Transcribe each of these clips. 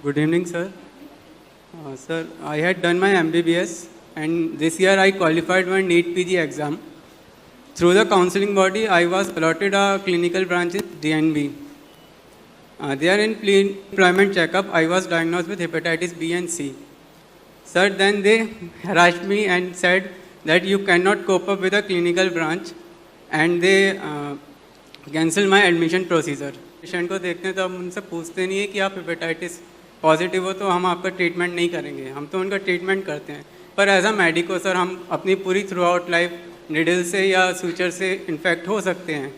Good evening, sir. Sir, I had done my MBBS and this year I qualified my NEET PG exam. Through the counseling body, I was allotted a clinical branch in DNB. There in pre-employment checkup, I was diagnosed with hepatitis B and C. Sir, then they harassed me and said that you cannot cope up with a clinical branch and they cancelled my admission procedure. Patient को देखते हैं तो हम उनसे पूछते नहीं है कि आप हेपेटाइटिस पॉजिटिव हो तो हम आपका ट्रीटमेंट नहीं करेंगे, हम तो उनका ट्रीटमेंट करते हैं। पर एज अ मेडिको सर हम अपनी पूरी थ्रू आउट लाइफ निडल से या सूचर से इन्फेक्ट हो सकते हैं,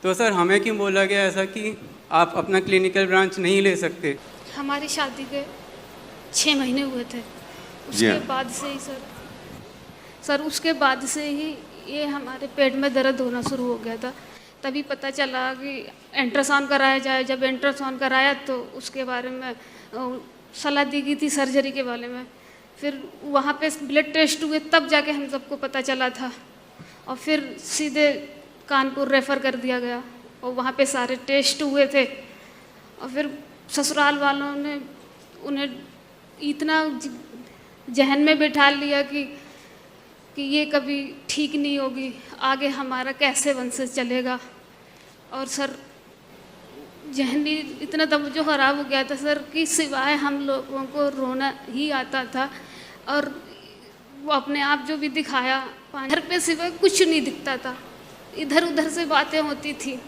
तो सर हमें क्यों बोला गया ऐसा कि आप अपना क्लिनिकल ब्रांच नहीं ले सकते? हमारी शादी के 6 महीने हुए थे, उसके बाद से ही सर उसके बाद से ही ये हमारे पेट में दर्द होना शुरू हो गया था। तभी पता चला कि अल्ट्रासाउंड कराया जाए। जब अल्ट्रासाउंड कराया तो उसके बारे में सलाह दी गई थी सर्जरी के बारे में। फिर वहाँ पे ब्लड टेस्ट हुए तब जाके हम सबको पता चला था और फिर सीधे कानपुर रेफ़र कर दिया गया और वहाँ पे सारे टेस्ट हुए थे और फिर ससुराल वालों ने उन्हें इतना जहन में बिठा लिया कि ये कभी ठीक नहीं होगी, आगे हमारा कैसे वंशज चलेगा। और सर जहनी इतना तवज्जो ख़राब हो गया था सर कि सिवाय हम लोगों को रोना ही आता था और वो अपने आप जो भी दिखाया घर पे सिवाय कुछ नहीं दिखता था, इधर उधर से बातें होती थी।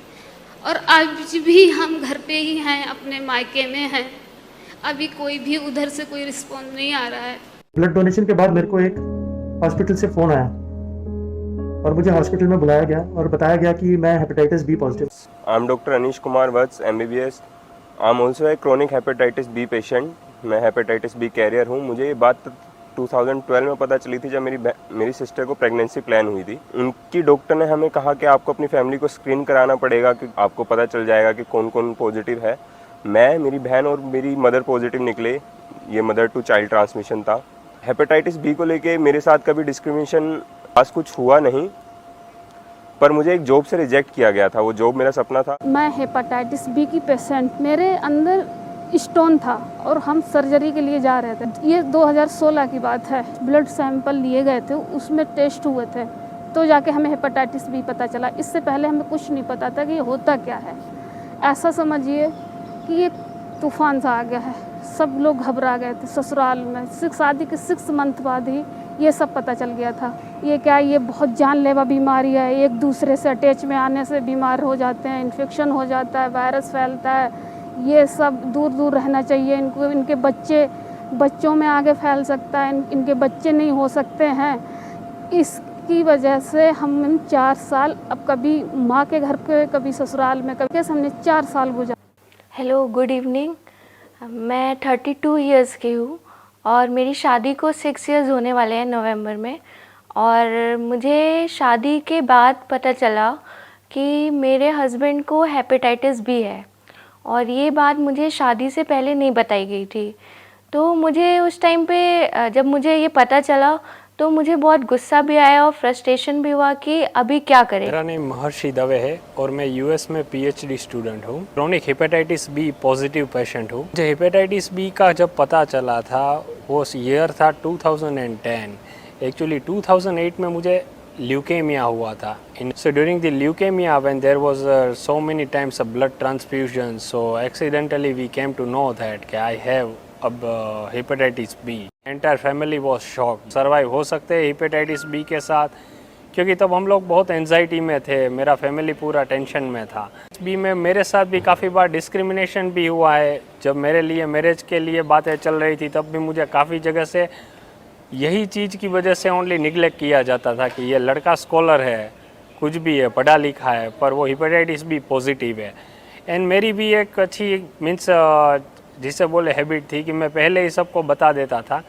और आज भी हम घर पे ही हैं, अपने मायके में हैं, अभी कोई भी उधर से कोई रिस्पॉन्स नहीं आ रहा है। ब्लड डोनेशन के बाद मेरे को एक हॉस्पिटल से फ़ोन आया और मुझे हॉस्पिटल में बुलाया गया और बताया गया कि मैं hepatitis B positive. I am doctor Anish Kumar Vats MBBS। I am also a chronic hepatitis B patient. मैं हेपेटाइटिस बी कैरियर हूँ। मुझे ये बात 2012 में पता चली थी जब मेरी सिस्टर को प्रेगनेंसी प्लान हुई थी। उनकी डॉक्टर ने हमें कहा कि आपको अपनी फैमिली को स्क्रीन कराना पड़ेगा कि आपको पता चल जाएगा कि कौन कौन पॉजिटिव है। मैं, मेरी बहन और मेरी मदर पॉजिटिव निकले। ये मदर टू चाइल्ड ट्रांसमिशन था। हेपेटाइटिस बी को लेके मेरे साथ कभी डिस्क्रिमिनेशन आज कुछ हुआ नहीं, पर मुझे एक जॉब से रिजेक्ट किया गया था। वो जॉब मेरा सपना था। मैं हेपेटाइटिस बी की पेशेंट, मेरे अंदर स्टोन था और हम सर्जरी के लिए जा रहे थे। ये 2016 की बात है। ब्लड सैंपल लिए गए थे, उसमें टेस्ट हुए थे तो जाके हमें हेपेटाइटिस बी पता चला। इससे पहले हमें कुछ नहीं पता था कि ये होता क्या है। ऐसा समझिए कि ये तूफान सा आ गया है, सब लोग घबरा गए थे ससुराल में। शादी के 6 मंथ बाद ही ये सब पता चल गया था। ये क्या, ये बहुत जानलेवा बीमारी है, एक दूसरे से अटैच में आने से बीमार हो जाते हैं, इन्फेक्शन हो जाता है, वायरस फैलता है, ये सब दूर दूर रहना चाहिए इनको। इनके बच्चों में आगे फैल सकता है, इनके बच्चे नहीं हो सकते हैं। इसकी वजह से हम 4 साल, अब कभी माँ के घर पे कभी ससुराल में, कभी हमने 4 साल गुजारा। Hello, good evening. मैं 32 इयर्स की हूँ और मेरी शादी को 6 इयर्स होने वाले हैं नवंबर में। और मुझे शादी के बाद पता चला कि मेरे हस्बैंड को हेपेटाइटिस बी है और ये बात मुझे शादी से पहले नहीं बताई गई थी। तो मुझे उस टाइम पे जब मुझे ये पता चला तो मुझे बहुत गुस्सा भी आया और फ्रस्ट्रेशन भी हुआ कि अभी क्या करें। मेरा नाम महर्षि दवे है और मैं US में PhD स्टूडेंट हूँ। Chronic hepatitis B positive patient हूँ। मुझे हेपेटाइटिस बी का जब पता चला था वो ईयर था 2010। एक्चुअली 2008 में मुझे ल्यूकेमिया हुआ था। So during the leukemia, when there was so many times a blood transfusion, so accidentally we came to know that I have hepatitis B. Entire family was shock. Survive हो सकते हैं hepatitis B के साथ, क्योंकि तब हम लोग बहुत एंजाइटी में थे, मेरा फैमिली पूरा टेंशन में था। बी में मेरे साथ भी काफ़ी बार डिस्क्रिमिनेशन भी हुआ है। जब मेरे लिए मैरिज के लिए बातें चल रही थी तब भी मुझे काफ़ी जगह से यही चीज़ की वजह से ओनली निगलेक्ट किया जाता था कि ये लड़का स्कॉलर है, कुछ भी है, पढ़ा लिखा है, पर वो हेपेटाइटिस बी पॉजिटिव है। एंड मेरी भी एक अच्छी मीन्स जिसे बोले हैबिट थी कि मैं पहले ही सबको बता देता था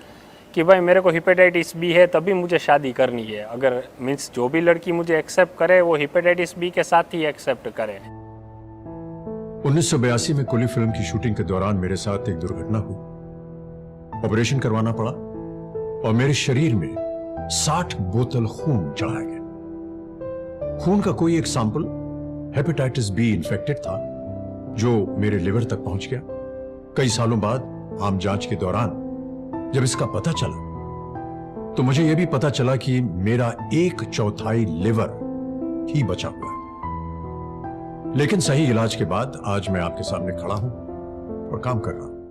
कि भाई मेरे को हेपेटाइटिस बी है तभी मुझे शादी करनी है। अगर मीन्स जो भी लड़की मुझे एक्सेप्ट करे वो हेपेटाइटिस बी के साथ ही एक्सेप्ट करे। 1982 में कुली फिल्म की शूटिंग के दौरान मेरे साथ एक दुर्घटना हुई। ऑपरेशन करवाना पड़ा और मेरे शरीर में 60 बोतल खून चढ़ाया गया। खून का कोई एक सैंपल हेपेटाइटिस बी इन्फेक्टेड था जो मेरे लिवर तक पहुंच गया। कई सालों बाद आम जांच के दौरान जब इसका पता चला तो मुझे यह भी पता चला कि मेरा 1/4 लिवर ही बचा हुआ है। लेकिन सही इलाज के बाद आज मैं आपके सामने खड़ा हूं और काम कर रहा हूं।